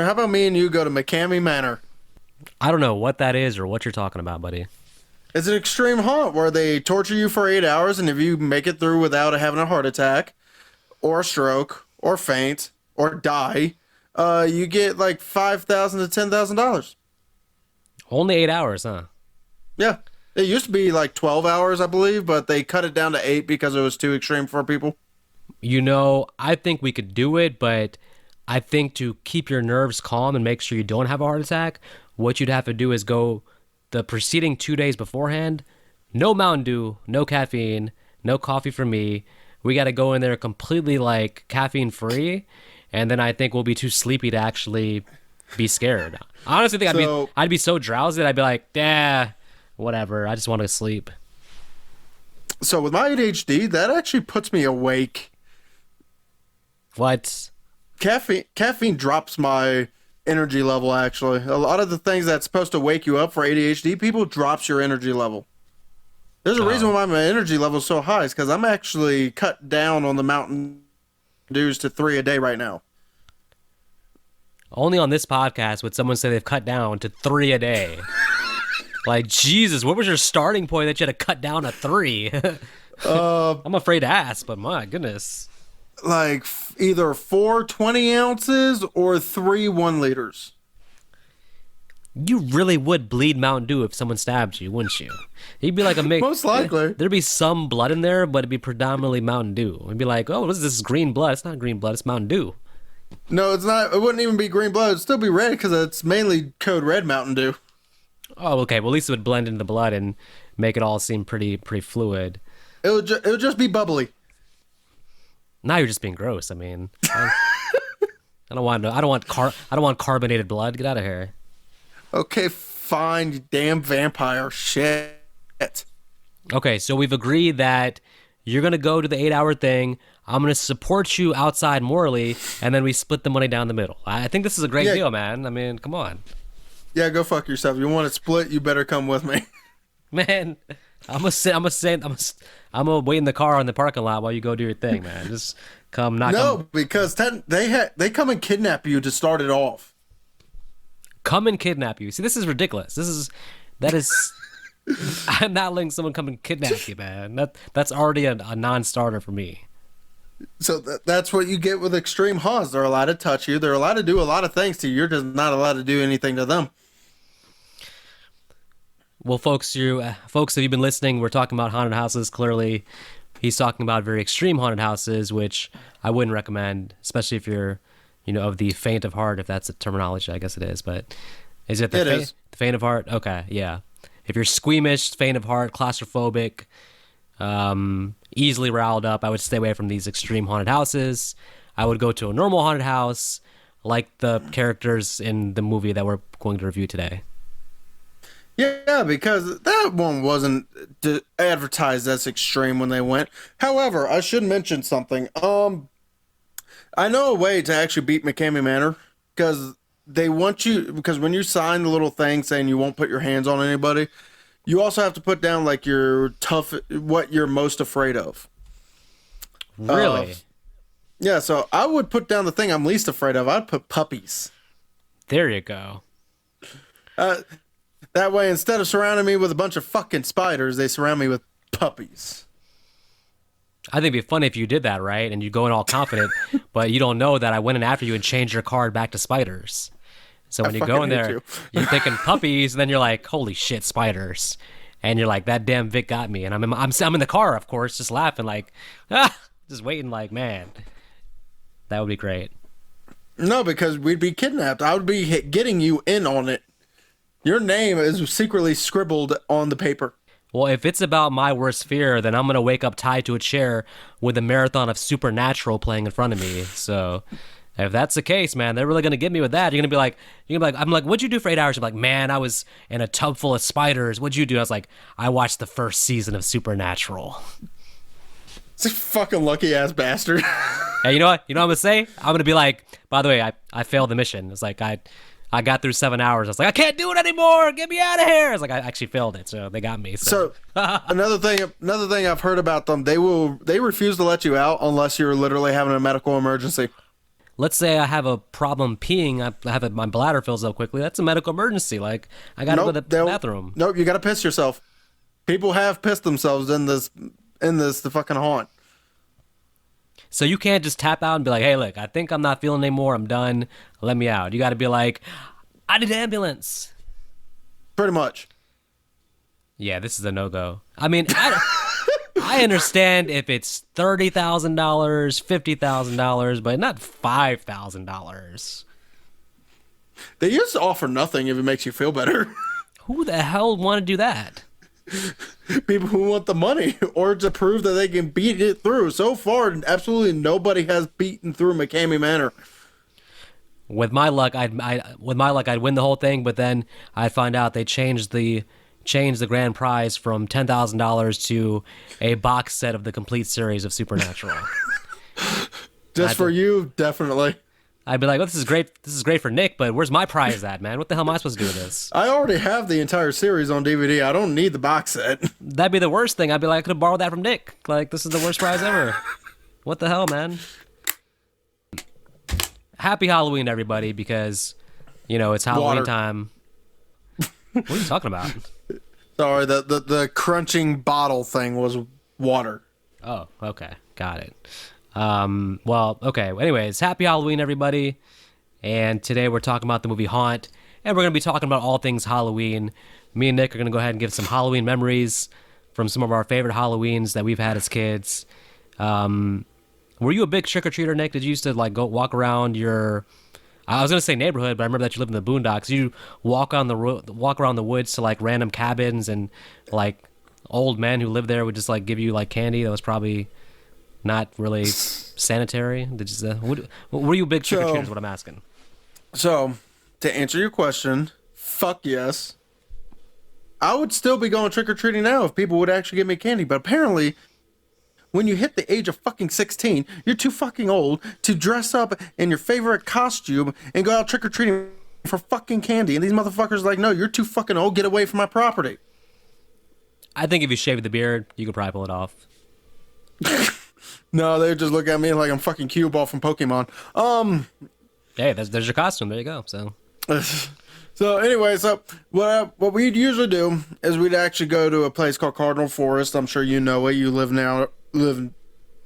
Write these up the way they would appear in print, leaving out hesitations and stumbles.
how about me and you go to McCamey Manor? I don't know what that is or what you're talking about, buddy. It's an extreme haunt where they torture you for 8 hours, and if you make it through without having a heart attack, or a stroke, or faint, or die, you get like $5,000 to $10,000. Only 8 hours, huh? Yeah. It used to be like 12 hours, I believe, but they cut it down to 8 because it was too extreme for people. You know, I think we could do it, but I think to keep your nerves calm and make sure you don't have a heart attack, what you'd have to do is go the preceding 2 days beforehand. No Mountain Dew, no caffeine, no coffee for me. We got to go in there completely like caffeine free, and then I think we'll be too sleepy to actually be scared. I honestly think I'd be so drowsy that I'd be like, whatever. I just want to sleep. So with my ADHD, that actually puts me awake. What? Caffeine drops my energy level, actually. A lot of the things that's supposed to wake you up for ADHD people drops your energy level. There's a reason why my energy level is so high. It's because I'm actually cut down on the Mountain Dews to 3 a day right now. Only on this podcast would someone say they've cut down to 3 a day. Like, Jesus, what was your starting point that you had to cut down to 3? I'm afraid to ask, but my goodness. Like either 4 20 ounces or 3 1 liters. You really would bleed Mountain Dew if someone stabbed you, wouldn't you? You'd be like a mix. Most likely. There'd be some blood in there, but it'd be predominantly Mountain Dew. It'd be like, oh, what is this green blood? It's not green blood, it's Mountain Dew. No, it's not. It wouldn't even be green blood. It'd still be red because it's mainly Code Red Mountain Dew. Oh, okay. Well, at least it would blend into the blood and make it all seem pretty fluid. It would just be bubbly. Now you're just being gross. I mean, I don't want carbonated blood. Get out of here. Okay, fine, you damn vampire shit. Okay, so we've agreed that you're gonna go to the 8-hour thing. I'm gonna support you outside morally, and then we split the money down the middle. I think this is a great deal, man. I mean, come on. Yeah, go fuck yourself. You want it split? You better come with me. Man, I'm gonna wait in the car in the parking lot while you go do your thing, man. Just come knock. No, because they come and kidnap you to start it off. Come and kidnap you. See, this is ridiculous. That is. I'm not letting someone come and kidnap you, man. That's already a non-starter for me. So that's what you get with extreme haunts. They're allowed to touch you. They're allowed to do a lot of things to you. You're just not allowed to do anything to them. Well, folks, if you've been listening, we're talking about haunted houses. Clearly, he's talking about very extreme haunted houses, which I wouldn't recommend, especially if you're, of the faint of heart, if that's the terminology. I guess it is, but is it the faint of heart? Okay, yeah. If you're squeamish, faint of heart, claustrophobic, easily riled up, I would stay away from these extreme haunted houses. I would go to a normal haunted house, like the characters in the movie that we're going to review today. Yeah, because that one wasn't advertised as extreme when they went. However, I should mention something. I know a way to actually beat McCamey Manor, because they want you, because when you sign the little thing saying you won't put your hands on anybody, you also have to put down like what you're most afraid of. Really? Yeah, so I would put down the thing I'm least afraid of. I'd put puppies. There you go. That way, instead of surrounding me with a bunch of fucking spiders, they surround me with puppies. I think it'd be funny if you did that, right? And you go in all confident, but you don't know that I went in after you and changed your card back to spiders. So when you go in there, you're thinking puppies, and then you're like, holy shit, spiders. And you're like, that damn Vic got me. And I'm in the car, of course, just laughing like, just waiting like, man, that would be great. No, because we'd be kidnapped. I would be getting you in on it. Your name is secretly scribbled on the paper. Well, if it's about my worst fear, then I'm going to wake up tied to a chair with a marathon of Supernatural playing in front of me. So if that's the case, man, they're really going to get me with that. You're going to be like, I'm like, what'd you do for 8 hours? I'm like, man, I was in a tub full of spiders. What'd you do? I was like, I watched the first season of Supernatural. It's a fucking lucky ass bastard. Hey, you know what? You know what I'm going to say? I'm going to be like, by the way, I failed the mission. It's like, I got through 7 hours. I was like, I can't do it anymore. Get me out of here. It's like, I actually failed it, so they got me. So another thing I've heard about them, they refuse to let you out unless you're literally having a medical emergency. let's say I have a problem peeing, my bladder fills up quickly. That's a medical emergency. Like I gotta go to the bathroom. Nope, you gotta piss yourself. People have pissed themselves in this the fucking haunt. So you can't just tap out and be like, hey, look, I think I'm not feeling anymore. I'm done. Let me out. You got to be like, I need an ambulance. Pretty much. Yeah, this is a no-go. I mean, I understand if it's $30,000, $50,000, but not $5,000. They used to offer nothing if it makes you feel better. Who the hell want to do that? People who want the money or to prove that they can beat it through. So far, absolutely nobody has beaten through McCamey Manor. With my luck, I'd win the whole thing, but then I'd find out they changed the grand prize from $10,000 to a box set of the complete series of Supernatural. Just for you, definitely. I'd be like, "Oh, this is great. This is great for Nick, but where's my prize at, man? What the hell am I supposed to do with this?" I already have the entire series on DVD. I don't need the box set. That'd be the worst thing. I'd be like, I could have borrowed that from Nick. Like, this is the worst prize ever. What the hell, man? Happy Halloween, everybody, because, you know, it's Halloween time. What are you talking about? Sorry, the crunching bottle thing was water. Oh, okay. Got it. Well, okay. Anyways, happy Halloween, everybody. And today we're talking about the movie Haunt, and we're going to be talking about all things Halloween. Me and Nick are going to go ahead and give some Halloween memories from some of our favorite Halloweens that we've had as kids. Were you a big trick-or-treater, Nick? Did you used to, like, go walk around your... I was going to say neighborhood, but I remember that you lived in the boondocks. You walk around the woods to, like, random cabins, and, like, old men who lived there would just, like, give you, like, candy that was probably... not really sanitary. Were you a big trick-or-treater is what I'm asking. So, to answer your question, fuck yes. I would still be going trick-or-treating now if people would actually give me candy. But apparently, when you hit the age of fucking 16, you're too fucking old to dress up in your favorite costume and go out trick-or-treating for fucking candy. And these motherfuckers are like, no, you're too fucking old. Get away from my property. I think if you shave the beard, you could probably pull it off. No, they just look at me like I'm fucking Cue Ball from Pokemon. Hey, there's your costume. There you go. So anyway, what we'd usually do is we'd actually go to a place called Cardinal Forest. I'm sure you know it. You live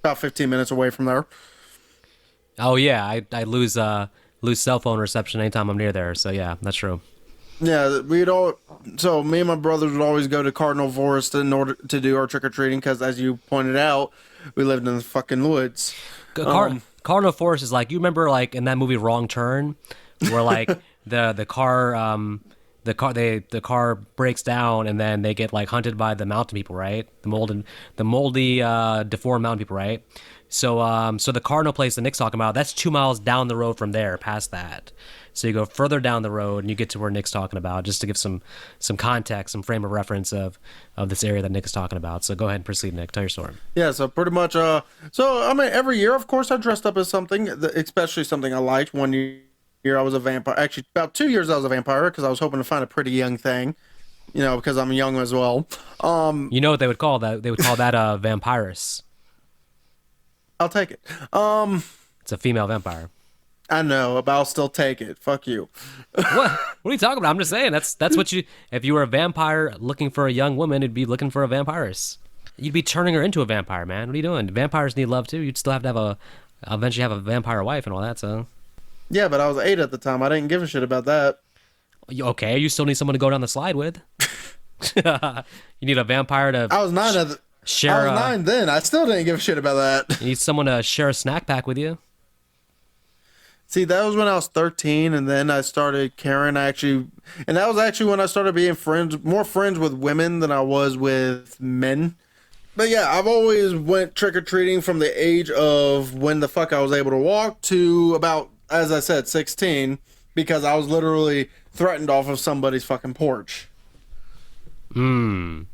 about 15 minutes away from there. Oh yeah, I lose cell phone reception anytime I'm near there. So yeah, that's true. Yeah, so me and my brothers would always go to Cardinal Forest in order to do our trick-or-treating because, as you pointed out, we lived in the fucking woods. Cardinal Forest is like, you remember like in that movie Wrong Turn, where like the car breaks down and then they get like hunted by the mountain people, right? The moldy deformed mountain people, right? So the Cardinal place that Nick's talking about, that's 2 miles down the road from there, past that. So you go further down the road and you get to where Nick's talking about, just to give some context, some frame of reference of this area that Nick is talking about. So go ahead and proceed, Nick. Tell your story. Yeah, so pretty much, every year, of course, I dressed up as something, especially something I liked. One year I was a vampire. Actually, about 2 years I was a vampire because I was hoping to find a pretty young thing, because I'm young as well. You know what they would call that? They would call that a vampirus. I'll take it. It's a female vampire. I know, but I'll still take it. Fuck you. What are you talking about? I'm just saying that's what you. If you were a vampire looking for a young woman, it'd be looking for a vampirus. You'd be turning her into a vampire, man. What are you doing? Vampires need love too. You'd still have to eventually have a vampire wife and all that. So. Yeah, but I was 8 at the time. I didn't give a shit about that. Okay, you still need someone to go down the slide with. You need a vampire to. I was 9 at the. I was 9 then. I still didn't give a shit about that. You need someone to share a snack pack with you. See, that was when I was 13, and then I started caring. And that was actually when I started being more friends with women than I was with men. But yeah, I've always went trick-or-treating from the age of when the fuck I was able to walk to about, as I said, 16, because I was literally threatened off of somebody's fucking porch. Well,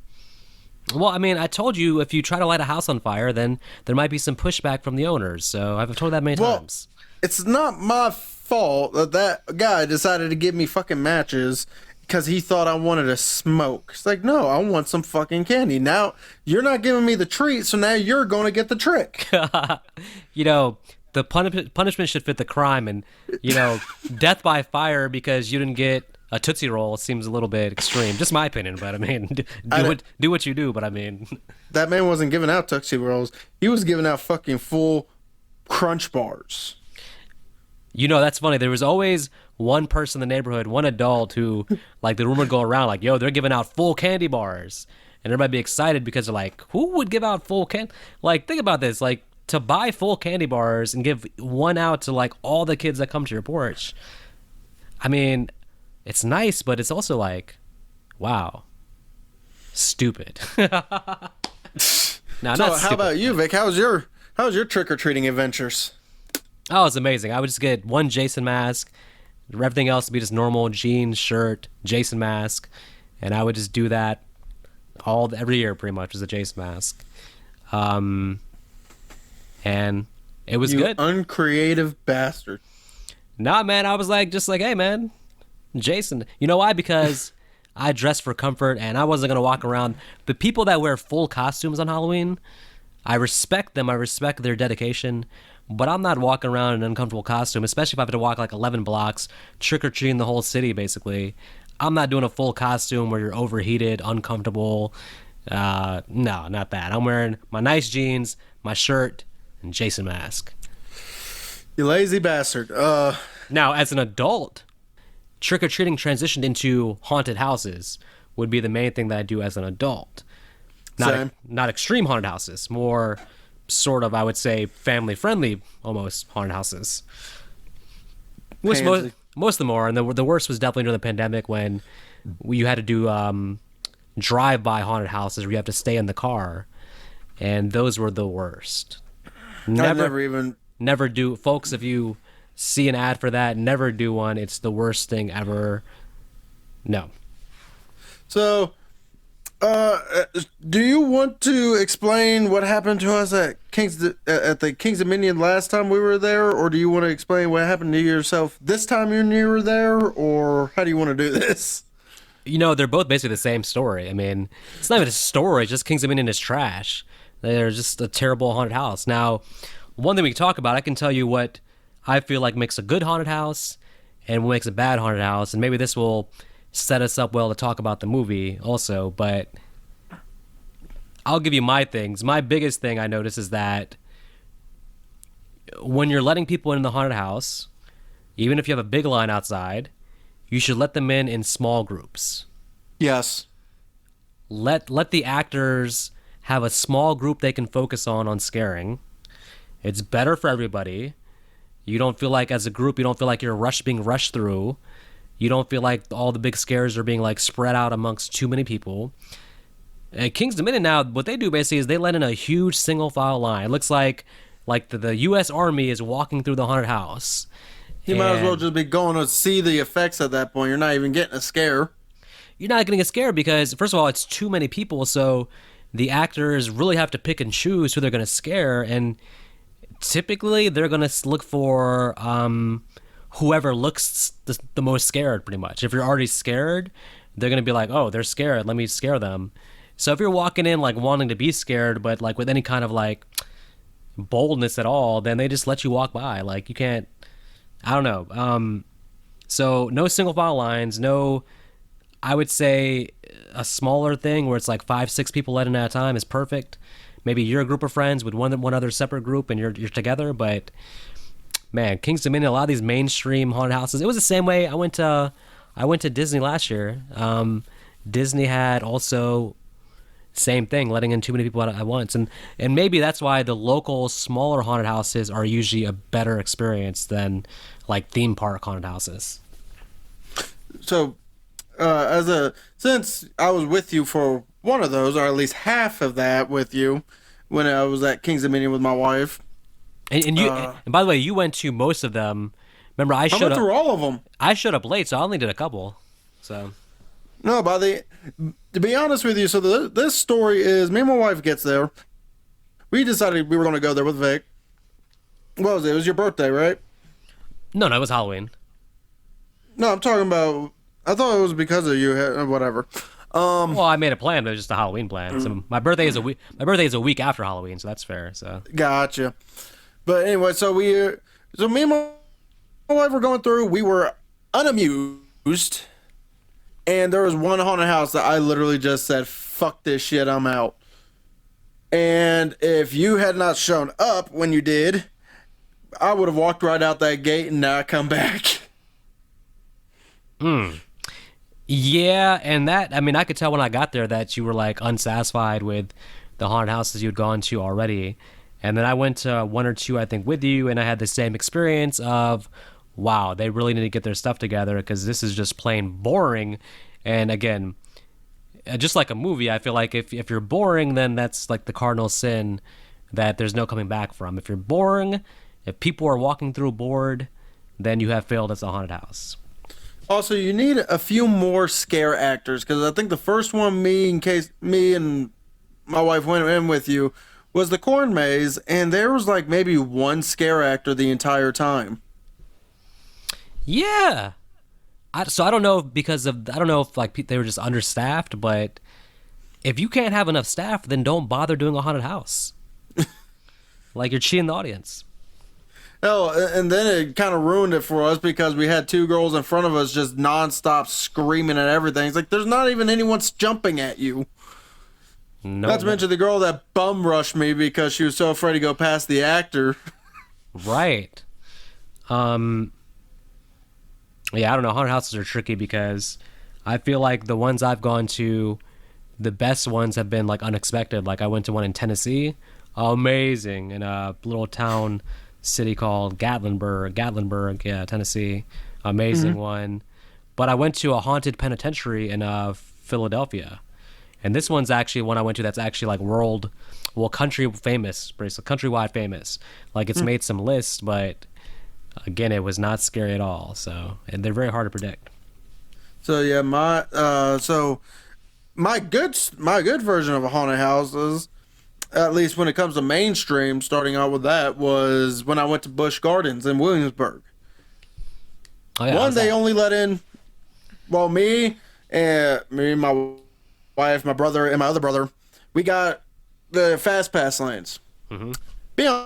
I mean, I told you if you try to light a house on fire, then there might be some pushback from the owners. So I've told that many times. It's not my fault that guy decided to give me fucking matches because he thought I wanted to smoke. It's like, no, I want some fucking candy. Now, you're not giving me the treat, so now you're going to get the trick. The the punishment should fit the crime, and death by fire because you didn't get a Tootsie Roll seems a little bit extreme. Just my opinion, but I mean, do what you do. But I mean, that man wasn't giving out Tootsie Rolls. He was giving out fucking full Crunch bars. That's funny. There was always one person in the neighborhood, one adult who, like, the rumor would go around, like, yo, they're giving out full candy bars. And everybody be excited because they're like, who would give out full candy? Like, think about this. Like, to buy full candy bars and give one out to, like, all the kids that come to your porch. I mean, it's nice, but it's also like, wow, stupid. Now, So not how stupid. about you, Vic? How's your trick-or-treating adventures? Oh, it's amazing. I would just get one Jason mask. Everything else would be just normal jeans, shirt, Jason mask. And I would just do that every year pretty much as a Jason mask. And it was You good. uncreative bastard. Nah, man, I was just like, hey, man, Jason. You know why? Because I dress for comfort and I wasn't going to walk around. The people that wear full costumes on Halloween, I respect them. I respect their dedication. But I'm not walking around in an uncomfortable costume, especially if I have to walk like 11 blocks, trick-or-treating the whole city, basically. I'm not doing a full costume where you're overheated, uncomfortable. No, not that. I'm wearing my nice jeans, my shirt, and Jason mask. You lazy bastard. Now, as an adult, trick-or-treating transitioned into haunted houses would be the main thing that I do as an adult. Same. Not extreme haunted houses, more sort of, I would say, family-friendly, almost, haunted houses. Which Pansy. most of them are, and the worst was definitely during the pandemic when you had to do drive-by haunted houses where you have to stay in the car, and those were the worst. Never do, folks. If you see an ad for that, never do one. It's the worst thing ever. No. So, do you want to explain what happened to us at the King's Dominion last time we were there, or do you want to explain what happened to yourself this time you were there, or how do you want to do this? They're both basically the same story. I mean, it's not even a story. It's just King's Dominion is trash. They're just a terrible haunted house. Now, one thing we can talk about, I can tell you what I feel like makes a good haunted house and what makes a bad haunted house, and maybe this will set us up well to talk about the movie also, but I'll give you my things. My biggest thing I notice is that when you're letting people in the haunted house, even if you have a big line outside, you should let them in small groups. Yes. Let the actors have a small group they can focus on scaring. It's better for everybody. You don't feel like, as a group, you don't feel like you're being rushed through. You don't feel like all the big scares are being like spread out amongst too many people. At King's Dominion now, what they do basically is they let in a huge single file line. It looks like the U.S. Army is walking through the haunted house. You might as well just be going to see the effects at that point. You're not even getting a scare. You're not going to get scared because, first of all, it's too many people, so the actors really have to pick and choose who they're going to scare, and typically they're going to look for whoever looks the most scared, pretty much. If you're already scared, they're going to be like, oh, they're scared, let me scare them. So if you're walking in like wanting to be scared, but like with any kind of like boldness at all, then they just let you walk by. Like, you can't, I don't know. So no single file lines, no, I would say a smaller thing where it's like 5-6 people let in at a time is perfect. Maybe you're a group of friends with one other separate group and you're together, but man, King's Dominion, a lot of these mainstream haunted houses, it was the same way. I went to Disney last year. Disney had also same thing, letting in too many people at once, and maybe that's why the local smaller haunted houses are usually a better experience than like theme park haunted houses. So, since I was with you for one of those, or at least half of that with you, when I was at King's Dominion with my wife. And you, and by the way, you went to most of them. Remember, I went through all of them. I showed up late, so I only did a couple. So, no, to be honest with you, so this story is, me and my wife gets there. We decided we were going to go there with Vic. What was it? It was your birthday, right? No, it was Halloween. No, I'm talking about, I thought it was because of you, whatever. Well, I made a plan, but it was just a Halloween plan. So my birthday is a week after Halloween, so that's fair. So Gotcha. But anyway, so me and my wife were going through. We were unamused, and there was one haunted house that I literally just said, "Fuck this shit, I'm out." And if you had not shown up when you did, I would have walked right out that gate and not come back. Yeah, and that, I mean, I could tell when I got there that you were like unsatisfied with the haunted houses you'd gone to already. And then I went to one or two, I think, with you, and I had the same experience of, wow, they really need to get their stuff together because this is just plain boring. And again, just like a movie, I feel like if you're boring, then that's like the cardinal sin that there's no coming back from. If you're boring, if people are walking through bored, then you have failed as a haunted house. Also, you need a few more scare actors because I think the first one, me and my wife went in with you, was the corn maze, and there was like maybe one scare actor the entire time. Yeah. So I don't know because of, I don't know if like they were just understaffed, but if you can't have enough staff, then don't bother doing a haunted house. Like you're cheating the audience. Oh, and then it kind of ruined it for us because we had two girls in front of us just nonstop screaming at everything. It's like there's not even anyone jumping at you. No, Not to no. mention the girl that bum rushed me because she was so afraid to go past the actor. Right. Um. Yeah, I don't know. Haunted houses are tricky because I feel like the ones I've gone to, the best ones have been like unexpected. Like I went to one in Tennessee, amazing, in a little town city called Gatlinburg, yeah, Tennessee, amazing one. But I went to a haunted penitentiary in Philadelphia, and this one's actually one I went to that's actually like country famous, basically countrywide famous. Like it's made some lists, but again, it was not scary at all. So, and they're very hard to predict. So yeah, my good version of a haunted houses, at least when it comes to mainstream, starting out with that was when I went to Busch Gardens in Williamsburg. Oh yeah, One, how's they that? only let in, well, me, my wife, my brother, and my other brother, we got the fast pass lanes. Being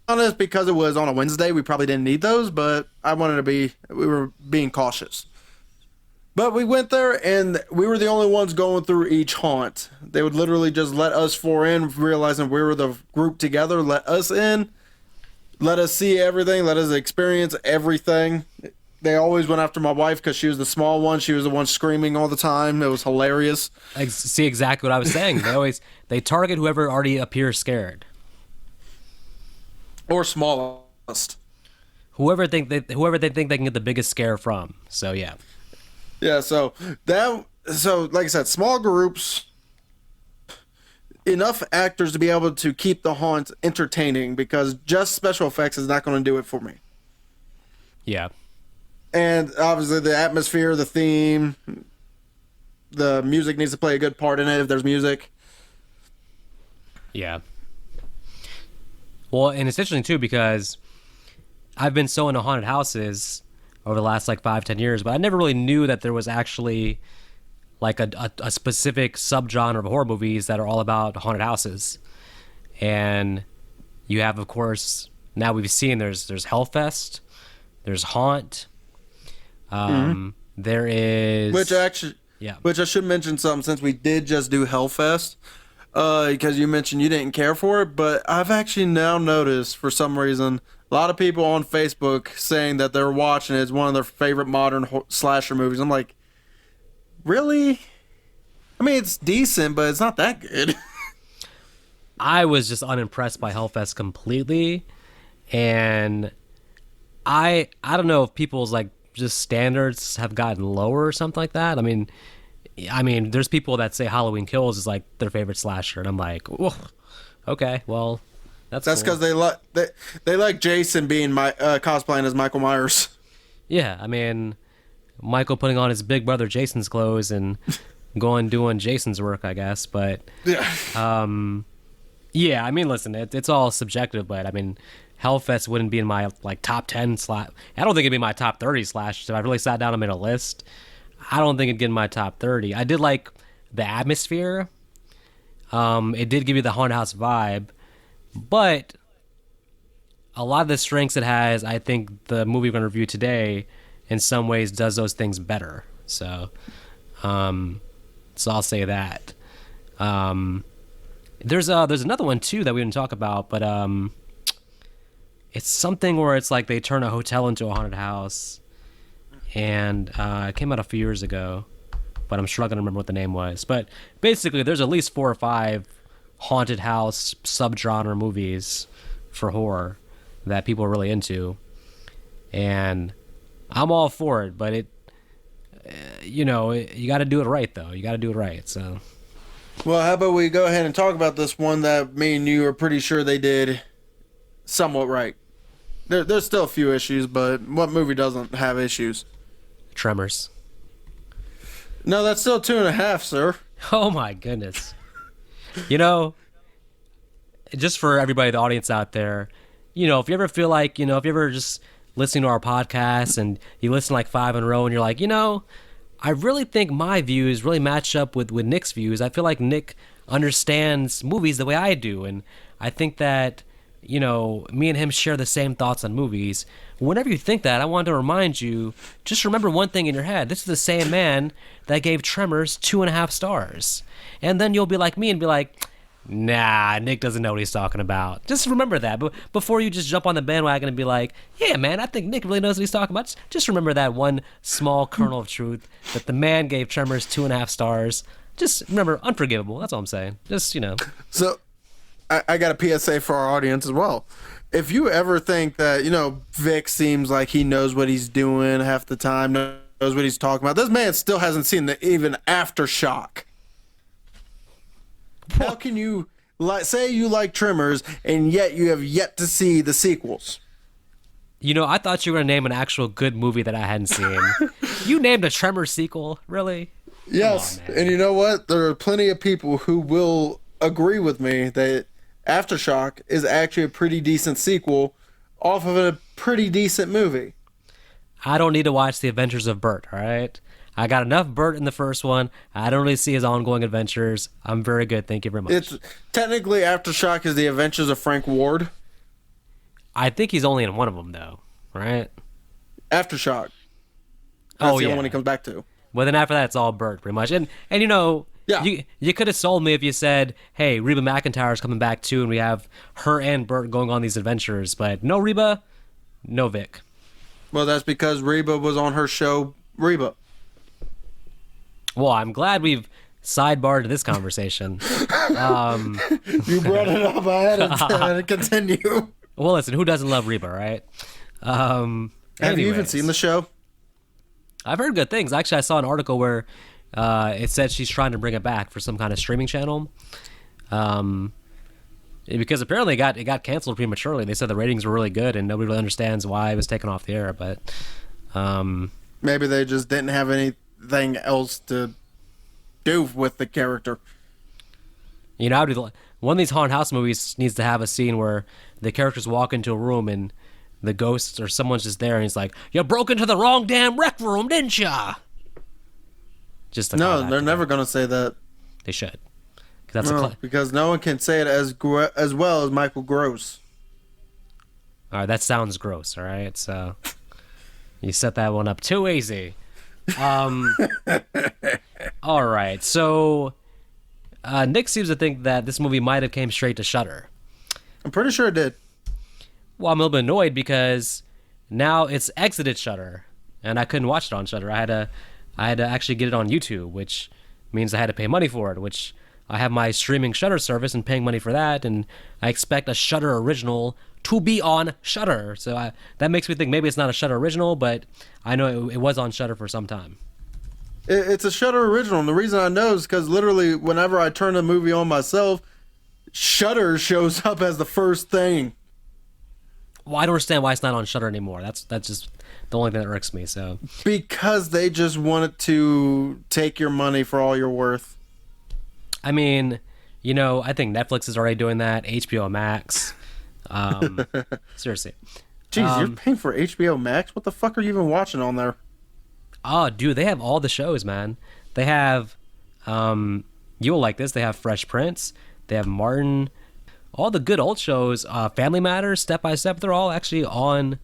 honest, because it was on a Wednesday, we probably didn't need those, but we were being cautious. But we went there, and we were the only ones going through each haunt. They would literally just let us four in, realizing we were the group together, let us in, let us see everything, let us experience everything. They always went after my wife because she was the small one. She was the one screaming all the time. It was hilarious. I see exactly what I was saying. They target whoever already appears scared. Or smallest. Whoever they think they can get the biggest scare from. So yeah. Yeah, so like I said, small groups, enough actors to be able to keep the haunt entertaining because just special effects is not going to do it for me. Yeah. And obviously the atmosphere, the theme, the music needs to play a good part in it if there's music. Yeah. Well, and it's interesting too because I've been so into haunted houses over the last like 5-10 years, but I never really knew that there was actually like a specific subgenre of horror movies that are all about haunted houses. And you have, of course, now we've seen there's Hellfest, there's Haunt, there is Which I should mention something since we did just do Hellfest, because you mentioned you didn't care for it, but I've actually now noticed for some reason a lot of people on Facebook saying that they're watching it. It's one of their favorite modern slasher movies. I'm like, really? I mean, it's decent, but it's not that good. I was just unimpressed by Hellfest completely, and I don't know if people's like just standards have gotten lower or something like that. I mean, there's people that say Halloween Kills is like their favorite slasher, and I'm like, whoa, okay, well, that's That's cool. because they like Jason being cosplaying as Michael Myers. Yeah, I mean, Michael putting on his big brother Jason's clothes and going doing Jason's work, I guess. But Yeah. yeah, I mean, listen, it's all subjective, but I mean, Hellfest wouldn't be in my like top 10 slash. I don't think it'd be my top 30 slash. If I really sat down and made a list, I don't think it'd get in my top 30. I did like the atmosphere. It did give you the haunted house vibe, but a lot of the strengths it has, I think the movie we're going to review today, in some ways, does those things better. Um, so I'll say that. Um, there's another one too that we didn't talk about, but it's something where it's like they turn a hotel into a haunted house, and it came out a few years ago, but I'm struggling to remember what the name was. But basically, there's at least 4 or 5 haunted house subgenre movies for horror that people are really into, and I'm all for it. But you got to do it right, though. You got to do it right. So, Well, how about we go ahead and talk about this one that me and you are pretty sure they did somewhat right. There's still a few issues, but what movie doesn't have issues? Tremors. No, that's still 2.5, sir. Oh my goodness. You know, just for everybody, the audience out there, if you ever feel like, if you ever just listening to our podcast and you listen like 5 in a row and you're like, I really think my views really match up with Nick's views. I feel like Nick understands movies the way I do. And I think that, me and him share the same thoughts on movies. Whenever you think that, I want to remind you, just remember one thing in your head. This is the same man that gave Tremors 2.5 stars. And then you'll be like me and be like, nah, Nick doesn't know what he's talking about. Just remember that. But before you just jump on the bandwagon and be like, yeah, man, I think Nick really knows what he's talking about. Just remember that one small kernel of truth that the man gave Tremors 2.5 stars. Just remember, unforgivable. That's all I'm saying. Just, So, I got a PSA for our audience as well. If you ever think that, Vic seems like he knows what he's doing half the time, knows what he's talking about, this man still hasn't seen the even Aftershock. How can you say you like Tremors and yet you have yet to see the sequels? I thought you were going to name an actual good movie that I hadn't seen. You named a Tremors sequel? Really? Yes. Come on, man. And you know what? There are plenty of people who will agree with me that Aftershock is actually a pretty decent sequel off of a pretty decent movie. I don't need to watch The Adventures of Bert, all right? I got enough Bert in the first one. I don't really see his ongoing adventures. I'm very good. Thank you very much. It's technically Aftershock is the Adventures of Frank Ward. I think he's only in one of them, though, right? Aftershock. That's the yeah. only one he comes back to. Well, then after that, it's all Bert, pretty much. And Yeah. you could have sold me if you said, hey, Reba McEntire's coming back, too, and we have her and Bert going on these adventures. But no Reba, no Vic. Well, that's because Reba was on her show, Reba. Well, I'm glad we've sidebarred this conversation. You brought it up. I had to continue. Well, listen, who doesn't love Reba, right? Have you even Anyways. seen the show? I've heard good things. Actually, I saw an article where it said she's trying to bring it back for some kind of streaming channel. Because apparently it got canceled prematurely. They said the ratings were really good and nobody really understands why it was taken off the air. But Maybe they just didn't have anything else to do with the character. one of these haunted house movies needs to have a scene where the characters walk into a room and the ghosts or someone's just there and he's like, "You broke into the wrong damn rec room, didn't ya?" Just to call No, that they're to never them. going to say that. They should. 'Cause that's No, because no one can say it as well as Michael Gross. all right, that sounds gross. All right, so you set that one up too easy. All right, so Nick seems to think that this movie might have came straight to Shudder. I'm pretty sure it did. Well, I'm a little bit annoyed because now it's exited Shudder, and I couldn't watch it on Shudder. I had to actually get it on YouTube, which means I had to pay money for it. Which I have my streaming Shudder service and paying money for that, and I expect a Shudder original to be on Shudder. So that makes me think maybe it's not a Shudder original, but I know it was on Shudder for some time. It's a Shudder original, and the reason I know is because literally whenever I turn a movie on myself, Shudder shows up as the first thing. Well, I don't understand why it's not on Shudder anymore. That's just the only thing that irks me. So Because they just wanted to take your money for all you're worth. I mean, I think Netflix is already doing that. HBO Max. Seriously. Jeez, you're paying for HBO Max? What the fuck are you even watching on there? Oh, dude, they have all the shows, man. They have, you will like this. They have Fresh Prince. They have Martin. all the good old shows, Family Matters, Step by Step, they're all actually on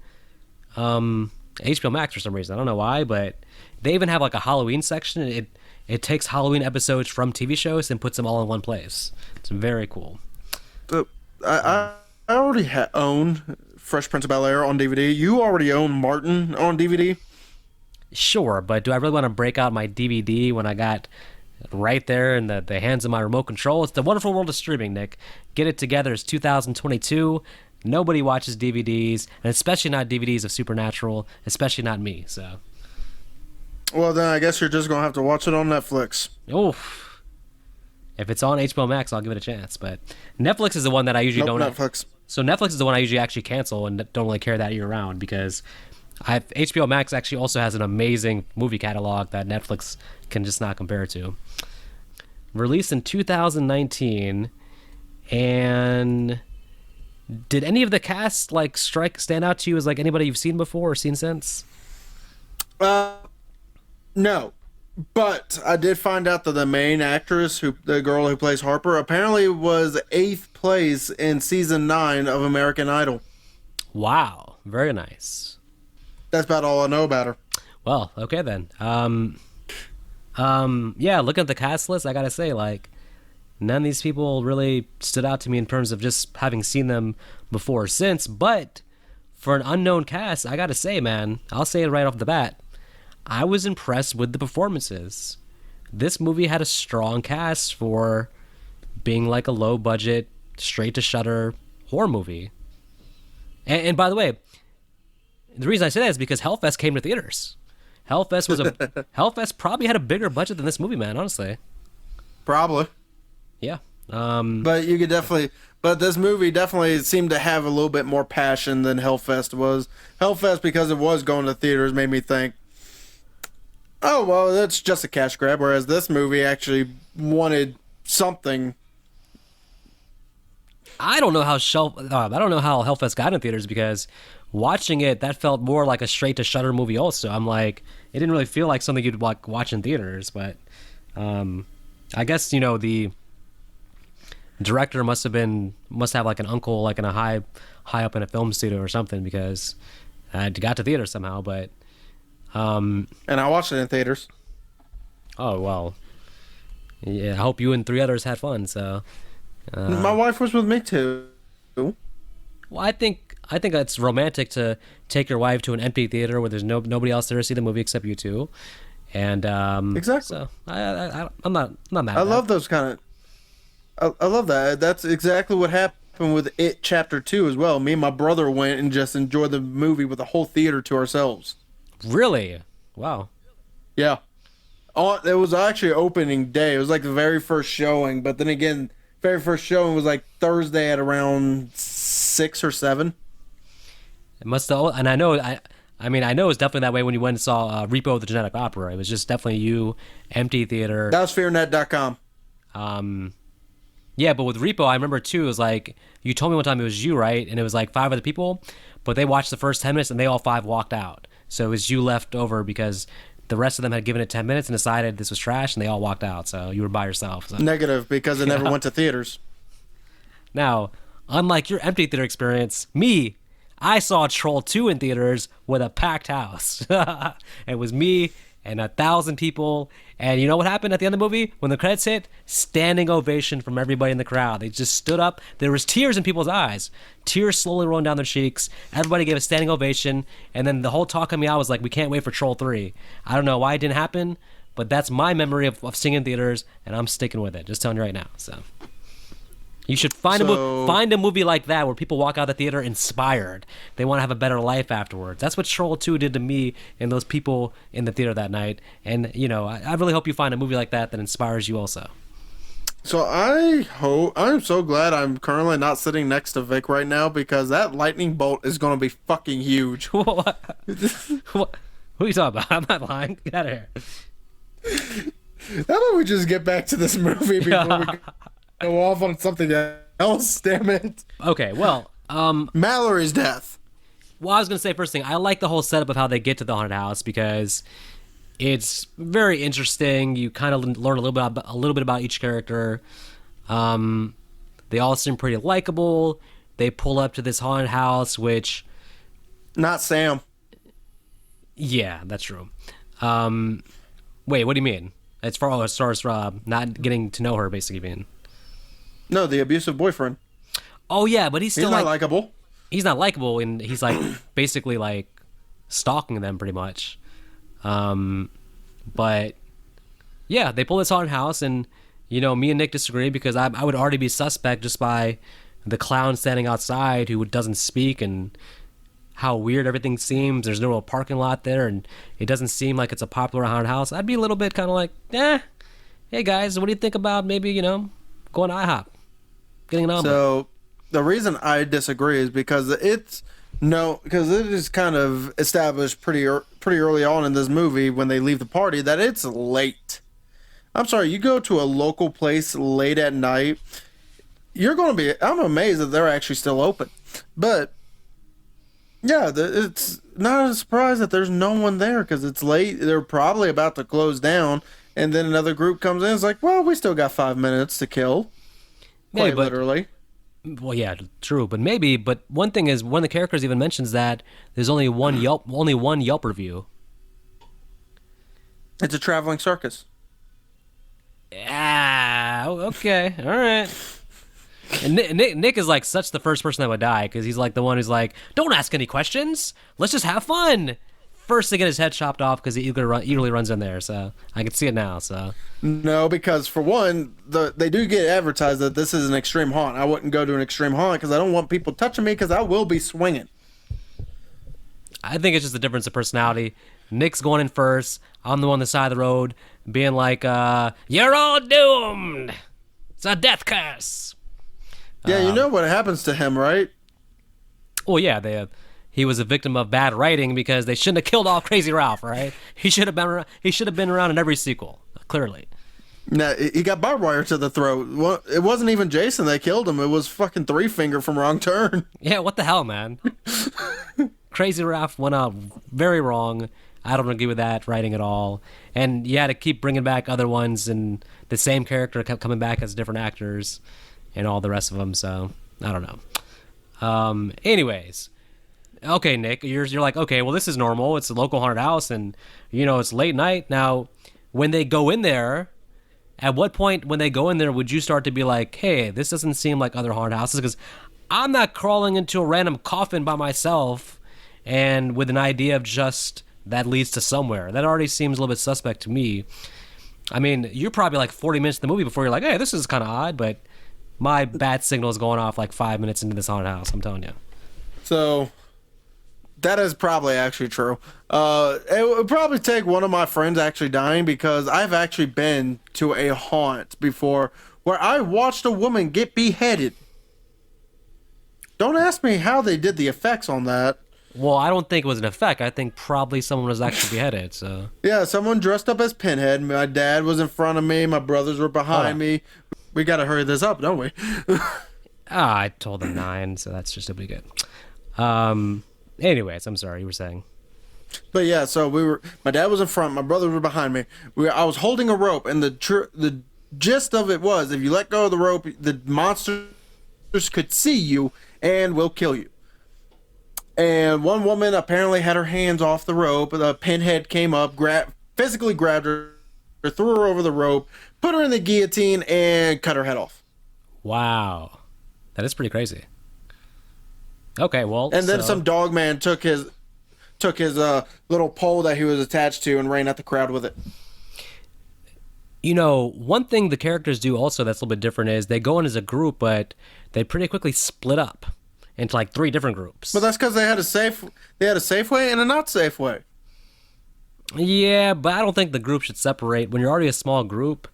HBO Max for some reason. I don't know why, but they even have like a Halloween section. It takes Halloween episodes from TV shows and puts them all in one place. It's very cool. So, I already own Fresh Prince of Bel-Air on DVD. You already own Martin on DVD. Sure, but do I really want to break out my DVD when I got right there in the hands of my remote control? It's the wonderful world of streaming, Nick. Get it together. It's 2022. Nobody watches DVDs, and especially not DVDs of Supernatural, especially not me. So, Well, then I guess you're just going to have to watch it on Netflix. oof. If it's on HBO Max, I'll give it a chance. But Netflix is the one that I usually Nope, don't. Netflix. So Netflix is the one I usually actually cancel and don't really care that year round because HBO Max actually also has an amazing movie catalog that Netflix can just not compare to. Released in 2019, and did any of the cast like stand out to you as like anybody you've seen before or seen since? No. But I did find out that the main actress, the girl who plays Harper, apparently was 8th place in season 9 of American Idol. Wow, very nice. That's about all I know about her. Well, okay then. Yeah, looking at the cast list, I gotta say, like, none of these people really stood out to me in terms of just having seen them before or since. But for an unknown cast, I gotta say, man, I'll say it right off the bat, I was impressed with the performances. This movie had a strong cast for being like a low budget, straight to Shudder horror movie. And by the way, the reason I say that is because Hellfest came to theaters. Hellfest probably had a bigger budget than this movie, man, honestly. Probably. Yeah. But you could definitely... But this movie definitely seemed to have a little bit more passion than Hellfest was. Hellfest, because it was going to theaters, made me think, oh, well, that's just a cash grab, whereas this movie actually wanted something. I don't know how Hellfest got in theaters because watching it, that felt more like a straight to Shudder movie also. I'm like, it didn't really feel like something you'd like watch in theaters, but I guess, the director must have like an uncle like in a high up in a film studio or something because it got to theater somehow, but And I watched it in theaters. oh well. Yeah, I hope you and 3 others had fun, so My wife was with me, too. well, I think it's romantic to take your wife to an empty theater where there's nobody else there to see the movie except you two, and Exactly. So I'm not mad. I at love that. those kind of... I love that. That's exactly what happened with It Chapter 2 as well. Me and my brother went and just enjoyed the movie with the whole theater to ourselves. Really, wow. Yeah. It was actually opening day. It was like the very first showing, but then again, very first showing was like Thursday at around 6 or 7. It must have, and I know I know it's definitely that way when you went and saw Repo the Genetic Opera. It was just definitely you, empty theater. That was fearnet.com. Yeah, but with Repo, I remember too, it was like, you told me one time it was you, right? And it was like 5 other people, but they watched the first 10 minutes and they all 5 walked out. So it was you left over because the rest of them had given it 10 minutes and decided this was trash and they all walked out. So you were by yourself. So. Negative, because it never went to theaters. Now, unlike your empty theater experience, I saw Troll 2 in theaters with a packed house. It was me and 1,000 people. And you know what happened at the end of the movie? When the credits hit, standing ovation from everybody in the crowd. They just stood up. There was tears in people's eyes. Tears slowly rolling down their cheeks. Everybody gave a standing ovation. And then the whole talk coming out was like, we can't wait for Troll 3. I don't know why it didn't happen, but that's my memory of seeing in theaters, and I'm sticking with it. Just telling you right now. So you should find a movie like that where people walk out of the theater inspired. They want to have a better life afterwards. That's what Troll 2 did to me and those people in the theater that night. And, I really hope you find a movie like that inspires you also. So I'm so glad I'm currently not sitting next to Vic right now, because that lightning bolt is going to be fucking huge. What? What are you talking about? I'm not lying. Get out of here. How about we just get back to this movie before we go off on something else, damn it. Okay, well, Mallory's death. well, I was going to say first thing, I like the whole setup of how they get to the haunted house because it's very interesting. You kind of learn a little bit about each character. They all seem pretty likable. They pull up to this haunted house, which, Not Sam. yeah, that's true. Wait, what do you mean? As far as not getting to know her, basically, you mean? No, the abusive boyfriend. Oh yeah, but he's He's still not like likable. he's not likable, and he's like basically like stalking them pretty much. But yeah, they pull this haunted house, and me and Nick disagree because I would already be suspect just by the clown standing outside who doesn't speak and how weird everything seems. There's no real parking lot there, and it doesn't seem like it's a popular haunted house. I'd be a little bit kind of like, hey guys, what do you think about maybe going to IHOP, getting an omelet? So the reason I disagree is because because it is kind of established pretty early on in this movie when they leave the party that it's late. I'm sorry, you go to a local place late at night, I'm amazed that they're actually still open. But yeah, it's not a surprise that there's no one there because it's late. They're probably about to close down, and then another group comes in. It's like, well, we still got 5 minutes to kill. Maybe, Quite but literally. well, yeah, true, but maybe. But one thing is, one of the characters even mentions that there's only one Yelp review. It's a traveling circus. Okay, all right. And Nick is like such the first person that would die because he's like the one who's like, don't ask any questions. Let's just have fun. First to get his head chopped off because he eagerly runs in there. So I can see it now. So No, because for one, they do get advertised that this is an extreme haunt. I wouldn't go to an extreme haunt because I don't want people touching me because I will be swinging. I think it's just a difference of personality. Nick's going in first. I'm the one on the side of the road being like, you're all doomed. It's a death curse. Yeah, you know what happens to him, right? Well, yeah, he was a victim of bad writing because they shouldn't have killed off Crazy Ralph, right? He should have been around in every sequel, clearly. No, he got barbed wire to the throat. Well, it wasn't even Jason that killed him. It was fucking Three Finger from Wrong Turn. Yeah, what the hell, man? Crazy Ralph went out very wrong. I don't agree with that writing at all. And you had to keep bringing back other ones, and the same character kept coming back as different actors and all the rest of them, so I don't know. Anyways, okay, Nick, you're like, okay, well, this is normal. It's a local haunted house, and, it's late night. Now, when they go in there, at what point when they go in there would you start to be like, hey, this doesn't seem like other haunted houses? Because I'm not crawling into a random coffin by myself and with an idea of just that leads to somewhere. That already seems a little bit suspect to me. I mean, you're probably like 40 minutes in the movie before you're like, hey, this is kind of odd, but my bat signal is going off like 5 minutes into this haunted house, I'm telling you. So that is probably actually true. It would probably take one of my friends actually dying because I've actually been to a haunt before where I watched a woman get beheaded. Don't ask me how they did the effects on that. Well, I don't think it was an effect. I think probably someone was actually beheaded, so. Yeah, someone dressed up as Pinhead. My dad was in front of me. My brothers were behind me. We got to hurry this up, don't we? I told them 9, so that's just a bit good. Anyways, I'm sorry, you were saying. But yeah, so my dad was in front, my brothers were behind me. I was holding a rope, and the gist of it was if you let go of the rope, the monsters could see you and will kill you. And one woman apparently had her hands off the rope. The Pinhead came up, physically grabbed her, threw her over the rope, put her in the guillotine, and cut her head off. Wow. That is pretty crazy. Okay, well. And then some dog man took his little pole that he was attached to and ran at the crowd with it. One thing the characters do also that's a little bit different is they go in as a group, but they pretty quickly split up into like 3 different groups. But that's because they had a safe way and a not safe way. Yeah, but I don't think the group should separate. When you're already a small group,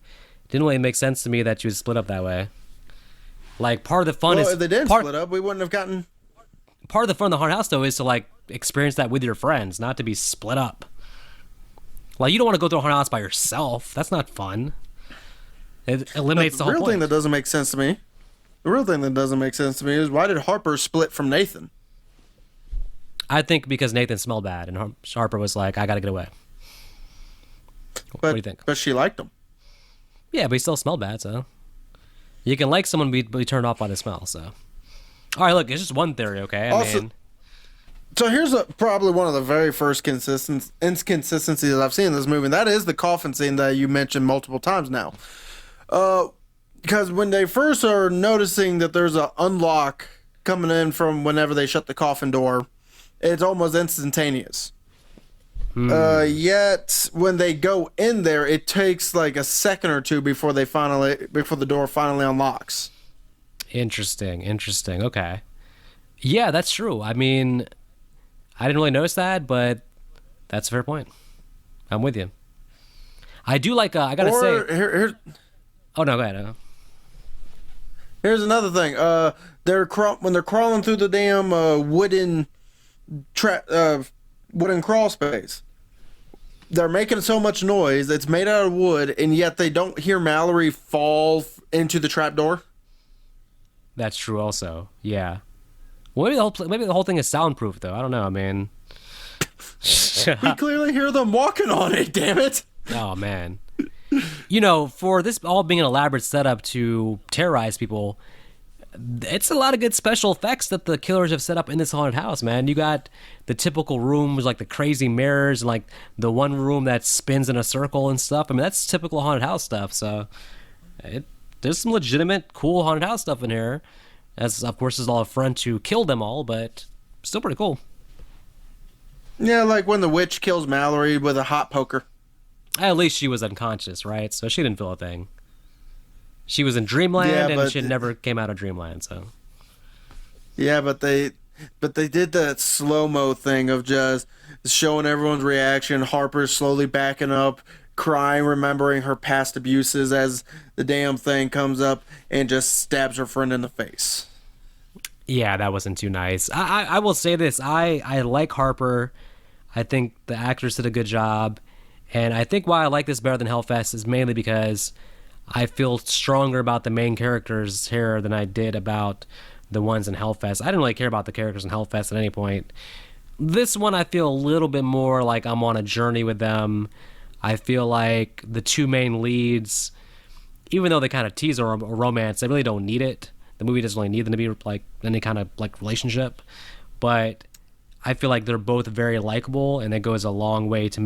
it didn't really make sense to me that you would split up that way. Like, part of the fun is... Well, if they did split up, we wouldn't have gotten... Part of the fun of the haunted house, though, is to, like, experience that with your friends, not to be split up. Like, you don't want to go through a haunted house by yourself. That's not fun. It eliminates the whole point. The real thing that doesn't make sense to me... The real thing that doesn't make sense to me is why did Harper split from Nathan? I think because Nathan smelled bad, and Harper was like, I gotta get away. What do you think? But she liked him. Yeah, but he still smelled bad, so... You can like someone be turned off by the smell. So, all right, look, it's just one theory, okay? Also, so here's probably one of the very first inconsistencies I've seen in this movie. And that is the coffin scene that you mentioned multiple times now. Because when they first are noticing that there's a unlock coming in from whenever they shut the coffin door, it's almost instantaneous. Yet when they go in there, it takes like a second or two before the door finally unlocks. Interesting. Okay. Yeah, that's true. I mean, I didn't really notice that, but that's a fair point. I'm with you. I do like. I gotta say. Oh no, go ahead. Here's another thing. When they're crawling through the damn wooden crawl space, they're making so much noise. It's made out of wood, and yet they don't hear Mallory fall into the trapdoor. That's true. Also, yeah. Well, maybe the whole thing is soundproof, though. I don't know, man. We clearly hear them walking on it. Damn it! Oh man. For this all being an elaborate setup to terrorize people, it's a lot of good special effects that the killers have set up in this haunted house, man. You got the typical rooms, like the crazy mirrors, and like the one room that spins in a circle and stuff. I mean, that's typical haunted house stuff. So there's some legitimate, cool haunted house stuff in here. As, of course, is all a front to kill them all, but still pretty cool. Yeah, like when the witch kills Mallory with a hot poker. At least she was unconscious, right? So she didn't feel a thing. She was in dreamland, and she never came out of dreamland. So. Yeah, but they did that slow-mo thing of just showing everyone's reaction. Harper slowly backing up, crying, remembering her past abuses as the damn thing comes up and just stabs her friend in the face. Yeah, that wasn't too nice. I will say this. I like Harper. I think the actors did a good job. And I think why I like this better than Hellfest is mainly because I feel stronger about the main characters here than I did about the ones in Hellfest. I didn't really care about the characters in Hellfest at any point. This one I feel a little bit more like I'm on a journey with them. I feel like the two main leads, even though they kind of tease a romance, they really don't need it. The movie doesn't really need them to be like any kind of like relationship. But I feel like they're both very likable, and that goes a long way to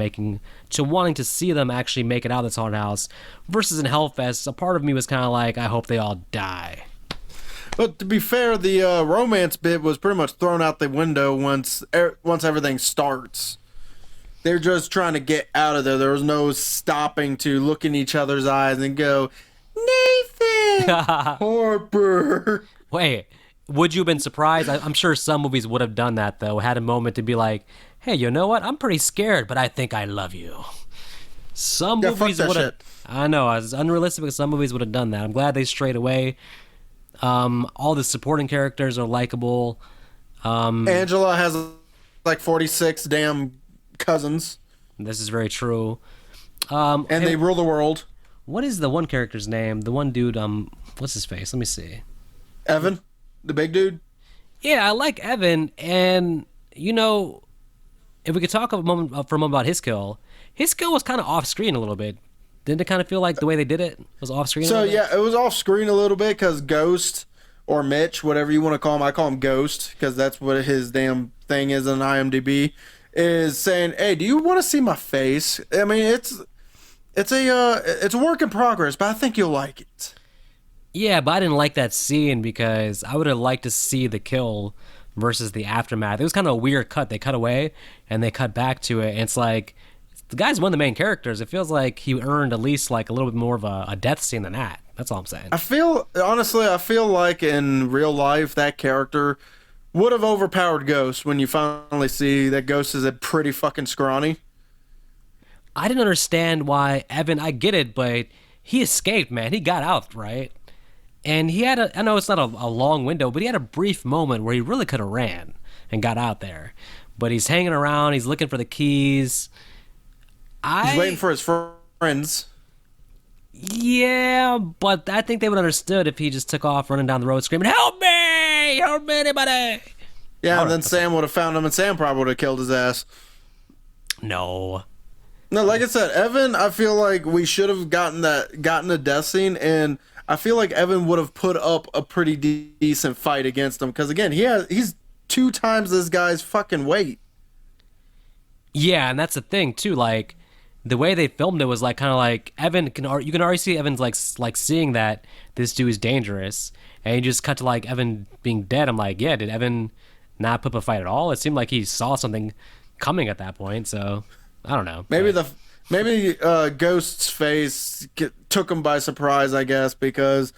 wanting to see them actually make it out of this haunted house. Versus in Hellfest, a part of me was kind of like, I hope they all die. But to be fair, the romance bit was pretty much thrown out the window once everything starts. They're just trying to get out of there. There was no stopping to look in each other's eyes and go, Nathan, Harper. Wait. Would you have been surprised? I'm sure some movies would have done that, though. Had a moment to be like, hey, you know what? I'm pretty scared, but I think I love you. Some movies would have. I know. It's unrealistic, but some movies would have done that. I'm glad they strayed away. All the supporting characters are likable. Angela has like 46 damn cousins. This is very true. And they rule the world. What is the one character's name? The one dude, what's his face? Let me see. Evan? The big dude? Yeah, I like Evan, and, if we could talk for a moment about his kill was kind of off-screen a little bit. Didn't it kind of feel like the way they did it was off-screen? So, yeah, it was off-screen a little bit because Ghost, or Mitch, whatever you want to call him, I call him Ghost because that's what his damn thing is on IMDb, is saying, hey, do you want to see my face? I mean, it's a work in progress, but I think you'll like it. Yeah, but I didn't like that scene because I would have liked to see the kill versus the aftermath. It was kind of a weird cut. They cut away and they cut back to it. And it's like, the guy's one of the main characters. It feels like he earned at least like a little bit more of a death scene than that. That's all I'm saying. I feel like in real life, that character would have overpowered Ghost when you finally see that Ghost is a pretty fucking scrawny. I didn't understand why Evan, I get it, but he escaped, man. He got out, right? And he had I know it's not a long window, but he had a brief moment where he really could have ran and got out there. But he's hanging around, he's looking for the keys. He's waiting for his friends. Yeah, but I think they would have understood if he just took off running down the road screaming, help me! Help me, anybody! Yeah, and then Sam would have found him, and Sam probably would have killed his ass. No, like I said, Evan, I feel like we should have gotten a death scene, and I feel like Evan would have put up a pretty decent fight against him because again, he's 2 times this guy's fucking weight. Yeah, and that's the thing too. Like the way they filmed it was like kind of like you can already see Evan's like seeing that this dude is dangerous, and you just cut to like Evan being dead. I'm like, yeah, did Evan not put up a fight at all? It seemed like he saw something coming at that point. So I don't know. Maybe Ghost's face took him by surprise, I guess, because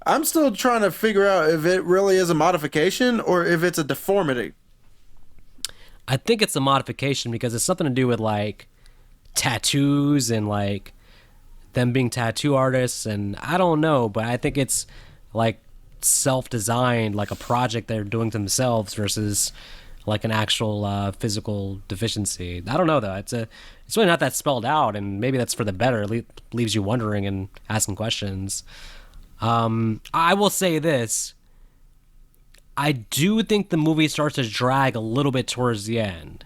I'm still trying to figure out if it really is a modification or if it's a deformity. I think it's a modification because it's something to do with like tattoos and like them being tattoo artists, and I don't know, but I think it's like self-designed, like a project they're doing to themselves versus like an actual physical deficiency. I don't know though. It's really not that spelled out, and maybe that's for the better. It leaves you wondering and asking questions. I will say this. I do think the movie starts to drag a little bit towards the end.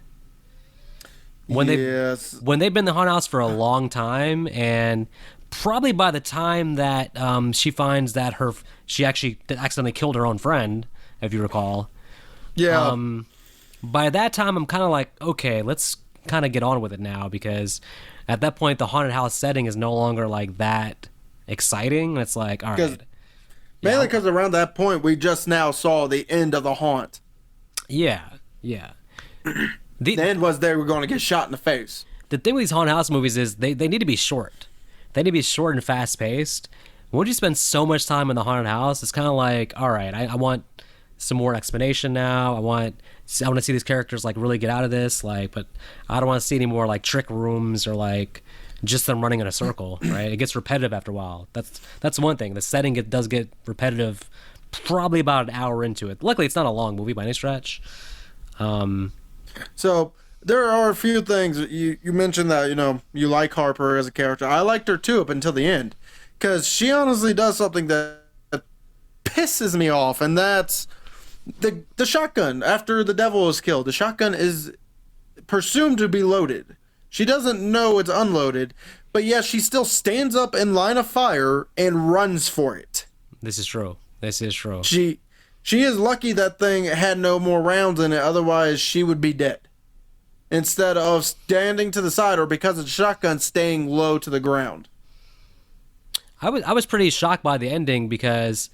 When they've been in the haunted house for a long time, and probably by the time that she finds that she actually accidentally killed her own friend, if you recall. Yeah. By that time, I'm kind of like, okay, let's kind of get on with it now, because at that point, the haunted house setting is no longer like that exciting. It's like, all right. Mainly because around that point, we just now saw the end of the haunt. Yeah. The end was they were going to get shot in the face. The thing with these haunted house movies is they need to be short. They need to be short and fast paced. Once you spend so much time in the haunted house, it's kind of like, all right, I want some more explanation now. I want to see these characters like really get out of this, like, but I don't want to see any more like trick rooms or like just them running in a circle, right? It gets repetitive after a while. That's one thing. The setting does get repetitive probably about an hour into it. Luckily, it's not a long movie by any stretch. So there are a few things. You mentioned that, you like Harper as a character. I liked her too up until the end because she honestly does something that pisses me off, and that's the shotgun. After the devil is killed, the shotgun is presumed to be loaded. She doesn't know it's unloaded, but yet she still stands up in line of fire and runs for it. This is true. She is lucky that thing had no more rounds in it, otherwise she would be dead. Instead of standing to the side, or because of the shotgun, staying low to the ground. I was pretty shocked by the ending because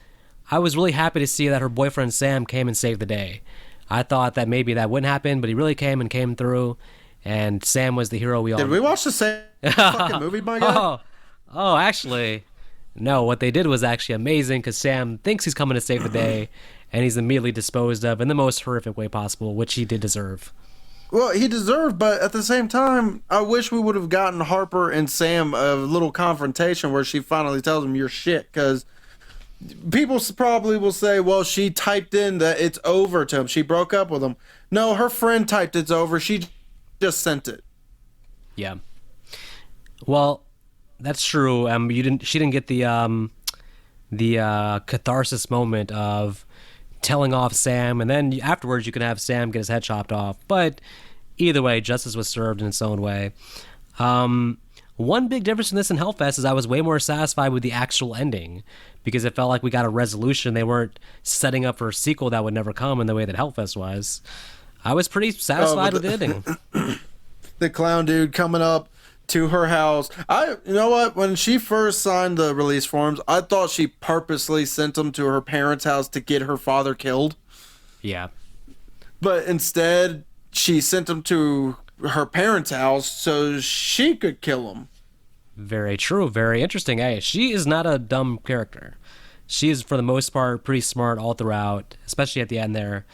I was really happy to see that her boyfriend Sam came and saved the day. I thought that maybe that wouldn't happen, but he really came through. And Sam was the hero we all... Did we watch the same fucking movie, my guy? Oh, actually, no. What they did was actually amazing because Sam thinks he's coming to save the day, and he's immediately disposed of in the most horrific way possible, which he did deserve. Well, he deserved, but at the same time, I wish we would have gotten Harper and Sam a little confrontation where she finally tells him you're shit, because people probably will say, well, she typed in that it's over to him. She broke up with him. No, her friend typed it's over. She just sent it. Yeah. Well, that's true. She didn't get the catharsis moment of telling off Sam, and then afterwards you can have Sam get his head chopped off. But either way, justice was served in its own way. One big difference in this and Hellfest is I was way more satisfied with the actual ending because it felt like we got a resolution. They weren't setting up for a sequel that would never come in the way that Hellfest was. I was pretty satisfied with the ending. The clown dude coming up to her house. You know what? When she first signed the release forms, I thought she purposely sent them to her parents' house to get her father killed. Yeah. But instead, she sent them to her parents' house so she could kill him. Very true. Very interesting. Hey, she is not a dumb character. She is, for the most part, pretty smart all throughout, especially at the end there.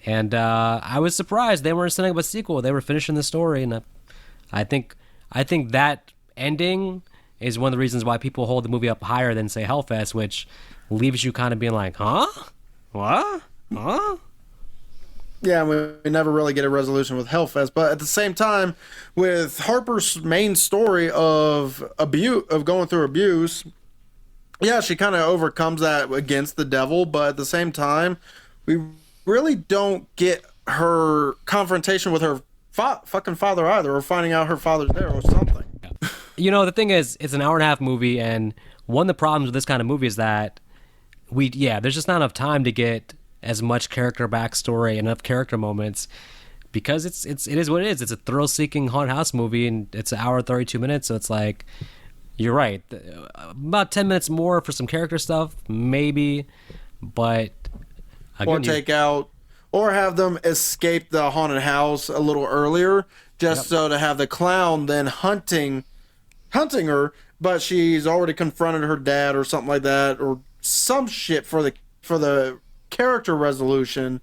And I was surprised they weren't setting up a sequel. They were finishing the story, and I think that ending is one of the reasons why people hold the movie up higher than, say, Hellfest, which leaves you kind of being like, huh? What? Huh? Yeah, we never really get a resolution with Hellfest, but at the same time, with Harper's main story of going through abuse, yeah, she kind of overcomes that against the devil, but at the same time, we really don't get her confrontation with her fucking father either, or finding out her father's there or something. You know, the thing is, it's an hour and a half movie, and one of the problems with this kind of movie is that there's just not enough time to get as much character backstory, enough character moments, because it is what it is. It's a thrill-seeking haunted house movie, and it's an hour 32 minutes. So it's like, you're right, about 10 minutes more for some character stuff, maybe, but Or again, take out, or have them escape the haunted house a little earlier, just so to have the clown then hunting her, but she's already confronted her dad or something like that, or some shit for the character resolution.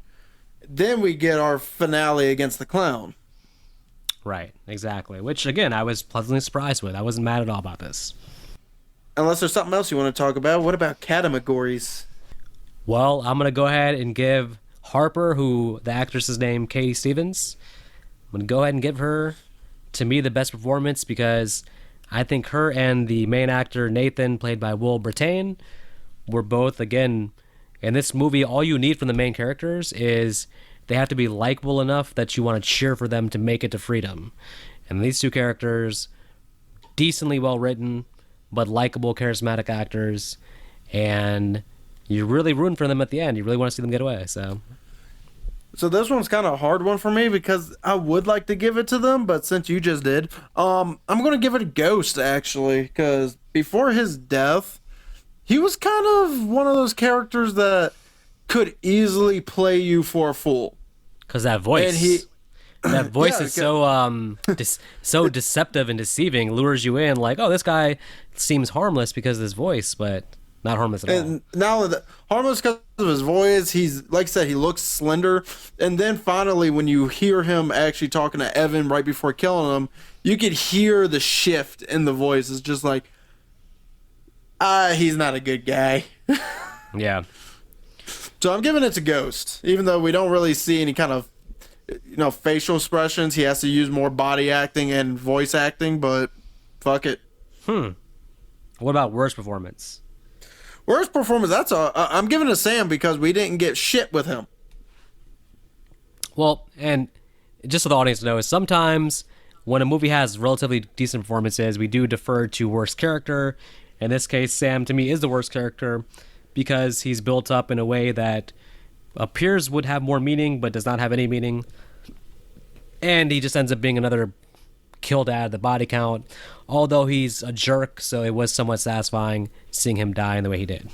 Then we get our finale against the clown. right, exactly. Which again, I was pleasantly surprised with. I wasn't mad at all about this. Unless there's something else you want to talk about. What about categories? Well, I'm gonna go ahead and give Harper, who the actress is named Katie Stevens. I'm gonna go ahead and give her, to me, the best performance because I think her and the main actor Nathan, played by Will Brittain, were both again in this movie. All you need from the main characters is they have to be likable enough that you want to cheer for them to make it to freedom. And these two characters, decently well written, but likable, charismatic actors, and you really root for them at the end. You really want to see them get away. So this one's kind of a hard one for me because I would like to give it to them, but since you just did, I'm gonna give it a Ghost actually, because before his death, he was kind of one of those characters that could easily play you for a fool. Because that voice, And he, that voice Yeah, is so deceptive and deceiving, lures you in. Like, oh, this guy seems harmless because of his voice, but not harmless at all. and now that harmless because of his voice, he's like I said, he looks slender. And then finally, when you hear him actually talking to Evan right before killing him, you could hear the shift in the voice. It's just like, he's not a good guy. Yeah, So I'm giving it to Ghost, even though we don't really see any kind of, facial expressions. He has to use more body acting and voice acting, but fuck it. what about worst performance? Worst performance, I'm giving it to Sam because we didn't get shit with him. Well, and just so the audience knows, sometimes when a movie has relatively decent performances, we do defer to worst character. In this case, Sam, to me, is the worst character because he's built up in a way that appears would have more meaning, but does not have any meaning. And he just ends up being another killed at the body count, although he's a jerk, so it was somewhat satisfying seeing him die in the way he did.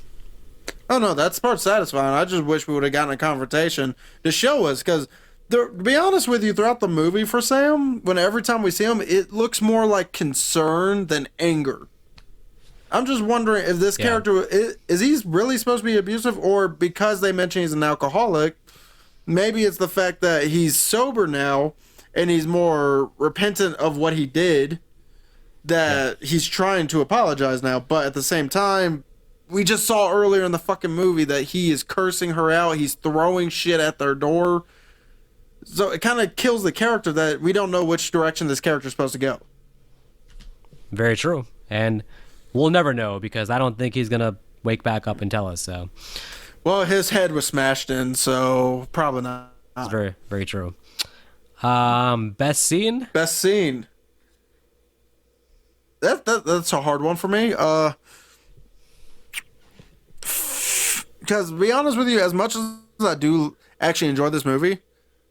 Oh no, that's part satisfying. I just wish we would have gotten a confrontation to show us, because to be honest with you, throughout the movie for Sam, when every time we see him, it looks more like concern than anger. I'm just wondering if this character is he really supposed to be abusive, or because they mention he's an alcoholic, maybe it's the fact that he's sober now and he's more repentant of what he did, that he's trying to apologize now. But at the same time, we just saw earlier in the fucking movie that he is cursing her out. He's throwing shit at their door. So it kind of kills the character that we don't know which direction this character is supposed to go. Very true. And we'll never know because I don't think he's going to wake back up and tell us. So Well, his head was smashed in, so probably not. it's very, very true. Best scene? Best scene. That's a hard one for me. Because to be honest with you, as much as I do actually enjoy this movie,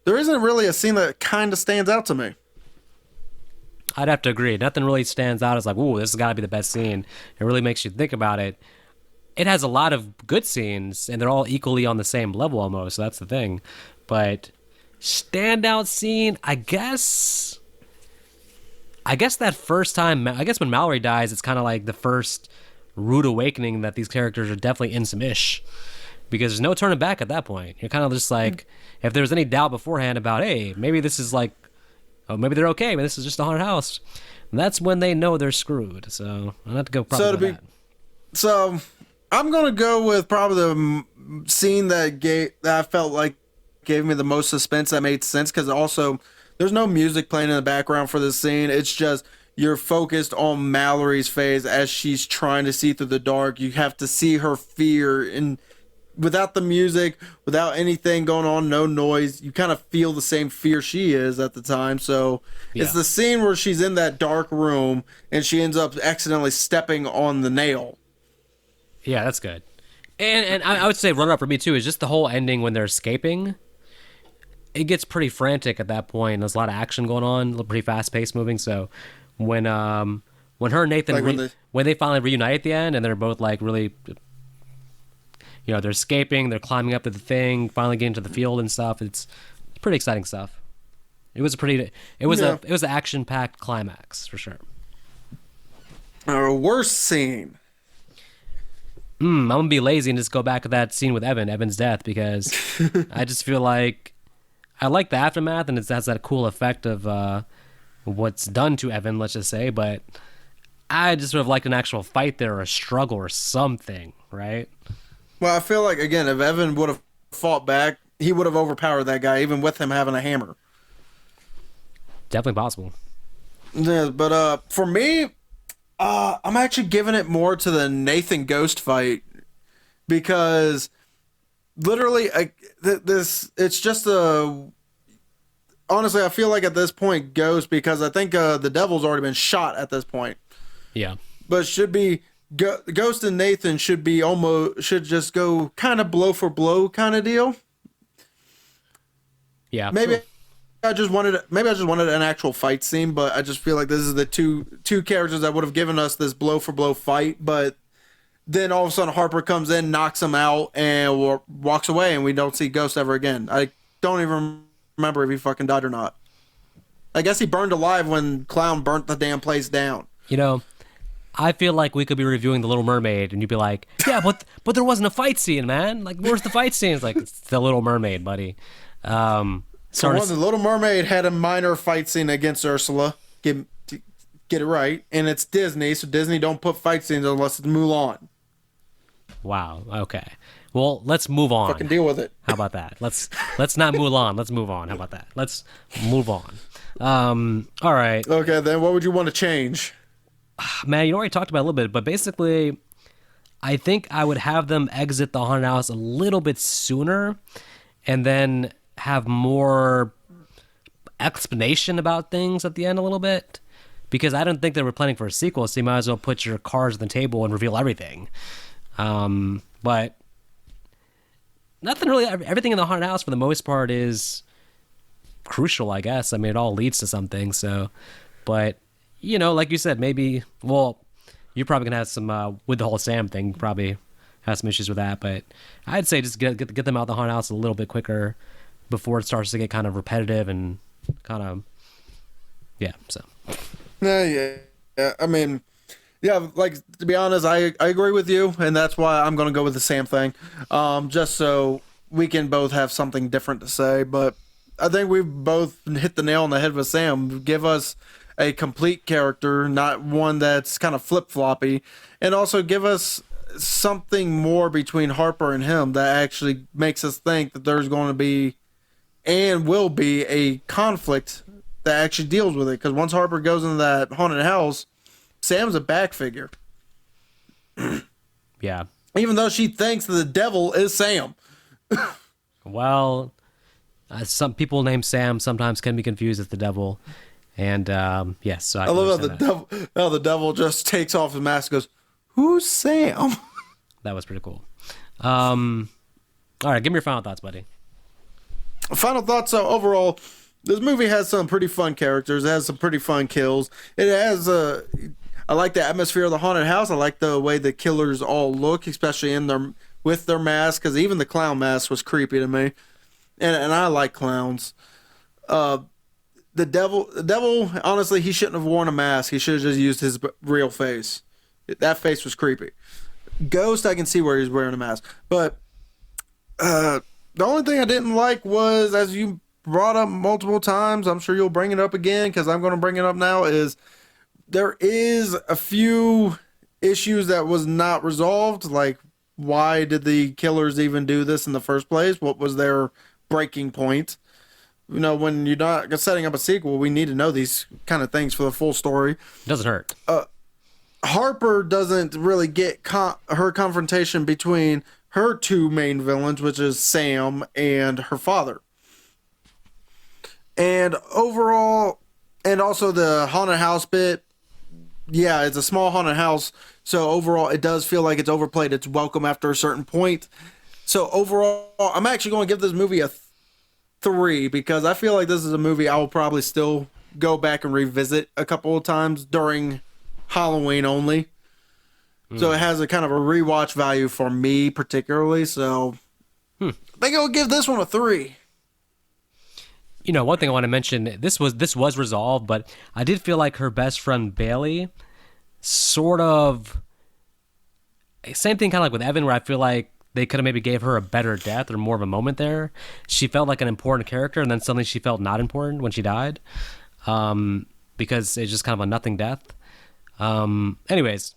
there isn't really a scene that kind of stands out to me. I'd have to agree. Nothing really stands out as like, ooh, this has got to be the best scene. It really makes you think about it. It has a lot of good scenes, and they're all equally on the same level almost, so that's the thing. But standout scene, I guess that first time, I guess when Mallory dies, it's kind of like the first rude awakening that these characters are definitely in some ish. Because there's no turning back at that point. You're kind of just like, if there was any doubt beforehand about, hey, maybe this is like, oh, maybe they're okay, but this is just a haunted house. And that's when they know they're screwed. So I'll have to go probably with that. So I'm gonna go with probably the scene that I felt like gave me the most suspense, that made sense, because also there's no music playing in the background for this scene. It's just you're focused on Mallory's face as she's trying to see through the dark. You have to see her fear, and without the music, without anything going on, no noise, you kind of feel the same fear she is at the time. So it's Yeah. the scene where she's in that dark room and she ends up accidentally stepping on the nail. Yeah, that's good. And I would say runner up for me too is just the whole ending when they're escaping. It gets pretty frantic at that point. There's a lot of action going on, pretty fast paced moving. So when her and Nathan Like when when they finally reunite at the end and they're both like really, they're escaping, they're climbing up to the thing, finally getting to the field and stuff. It's pretty exciting stuff. It was Yeah. it was an action packed climax for sure. Our worst scene. I'm gonna be lazy and just go back to that scene with Evan's death, because I just feel like I like the aftermath and it has that cool effect of what's done to Evan, let's just say, but I just would have liked an actual fight there or a struggle or something, right? Well, I feel like, again, if Evan would have fought back, he would have overpowered that guy, even with him having a hammer. Definitely possible. Yeah, but for me, I'm actually giving it more to the Nathan Ghost fight, because literally, it's just a. Honestly, I feel like at this point, Ghost, because I think the Devil's already been shot at this point, Yeah. but should be Ghost and Nathan should just go kind of blow for blow kind of deal. Yeah. Maybe I just wanted an actual fight scene, but I just feel like this is the two characters that would have given us this blow for blow fight. But then all of a sudden Harper comes in, knocks him out, and walks away, and we don't see Ghost ever again. I don't even remember if he fucking died or not. I guess he burned alive when Clown burnt the damn place down. I feel like we could be reviewing The Little Mermaid and you'd be like, yeah, but there wasn't a fight scene, man. Like, where's the fight scene? It's like, it's The Little Mermaid, buddy. So the Little Mermaid had a minor fight scene against Ursula. Get it right, and it's Disney, so Disney don't put fight scenes unless it's Mulan. Wow. Okay. Well, let's move on. Fucking deal with it. How about that? Let's not Mulan. Let's move on. How about that? Let's move on. All right, Okay, then what would you want to change? man. You already talked about it a little bit, but basically, I think I would have them exit the haunted house a little bit sooner, and then have more explanation about things at the end a little bit, because I don't think they were planning for a sequel. So you might as well put your cards on the table and reveal everything. But nothing really. Everything in the haunted house for the most part is crucial, I guess. I mean, it all leads to something. So, but like you said, maybe. Well, you're probably gonna have some with the whole Sam thing. Probably have some issues with that. But I'd say just get them out of the haunted house a little bit quicker before it starts to get kind of repetitive and kind of So Yeah. I mean, yeah. Like, to be honest, I agree with you, and that's why I'm gonna go with the Sam thing. Just so we can both have something different to say. But I think we've both hit the nail on the head with Sam. Give us a complete character, not one that's kind of flip floppy, and also give us something more between Harper and him that actually makes us think that there's going to be and will be a conflict that actually deals with it. Because once Harper goes into that haunted house, Sam's a back figure. yeah. Even though she thinks that the devil is Sam. Well, some people named Sam sometimes can be confused as the devil, and yes, so I love understand how the devil just takes off his mask and goes, "Who's Sam?" that was pretty cool. All right, give me your final thoughts, buddy. Final thoughts. So overall, this movie has some pretty fun characters. It has some pretty fun kills. It has I like the atmosphere of the haunted house. I like the way the killers all look, especially with their masks, because even the clown mask was creepy to me. And I like clowns. The devil, honestly, he shouldn't have worn a mask. He should have just used his real face. That face was creepy. Ghost, I can see where he's wearing a mask. But the only thing I didn't like was, as you brought up multiple times, I'm sure you'll bring it up again because I'm going to bring it up now, is there is a few issues that was not resolved. Like, why did the killers even do this in the first place? What was their breaking point? When you're not setting up a sequel, we need to know these kind of things for the full story. Doesn't hurt. Harper doesn't really get her confrontation between her two main villains, which is Sam and her father. And overall, and also the haunted house bit, yeah, it's a small haunted house. So overall, it does feel like it's overplayed its welcome after a certain point. So overall, I'm actually going to give this movie a 3 because I feel like this is a movie I will probably still go back and revisit a couple of times during Halloween only. So it has a kind of a rewatch value for me particularly. So I think I'll give this one a 3. You know, one thing I want to mention, this was resolved, but I did feel like her best friend Bailey sort of same thing kind of like with Evan, where I feel like they could have maybe gave her a better death or more of a moment there. She felt like an important character, and then suddenly she felt not important when she died, because it's just kind of a nothing death. Anyways,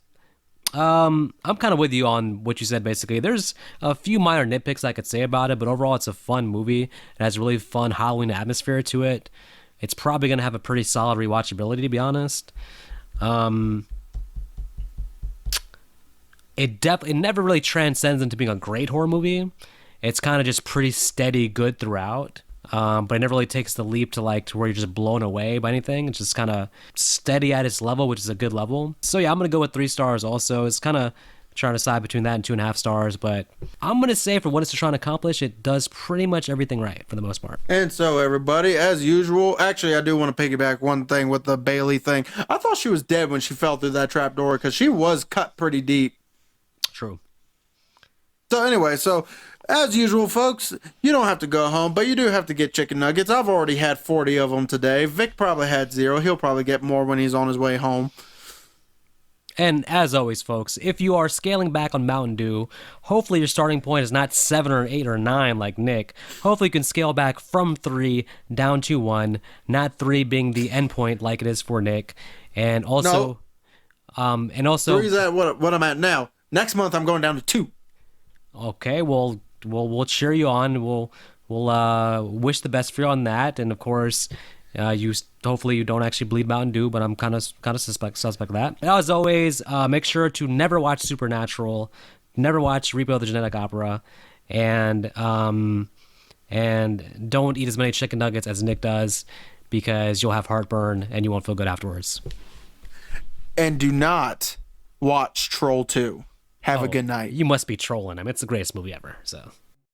I'm kind of with you on what you said, basically. There's a few minor nitpicks I could say about it, but overall it's a fun movie. It has a really fun Halloween atmosphere to it. It's probably going to have a pretty solid rewatchability, to be honest. It never really transcends into being a great horror movie. It's kind of just pretty steady good throughout. But it never really takes the leap to where you're just blown away by anything. It's just kind of steady at its level, which is a good level. So yeah, I'm gonna go with 3 stars. Also, it's kind of trying to decide between that and 2.5 stars, but I'm gonna say for what it's trying to accomplish, it does pretty much everything right for the most part. And so everybody, as usual, actually I do want to piggyback one thing with the Bailey thing. I thought she was dead when she fell through that trap door because she was cut pretty deep. True. So anyway, as usual, folks, you don't have to go home, but you do have to get chicken nuggets. I've already had 40 of them today. Vic probably had 0. He'll probably get more when he's on his way home. And as always, folks, if you are scaling back on Mountain Dew, hopefully your starting point is not 7 or 8 or 9 like Nick. Hopefully you can scale back from 3 down to 1, not 3 being the end point like it is for Nick. And also, No. 3 is at what I'm at now. Next month I'm going down to 2. Okay, well, we'll cheer you on. We'll wish the best for you on that, and of course, hopefully you don't actually bleed Mountain Dew, but I'm kind of suspect of that. And as always, make sure to never watch Supernatural, never watch Repo the Genetic Opera, and don't eat as many chicken nuggets as Nick does, because you'll have heartburn and you won't feel good afterwards. And do not watch Troll 2. Have a good night. You must be trolling him. It's the greatest movie ever. So.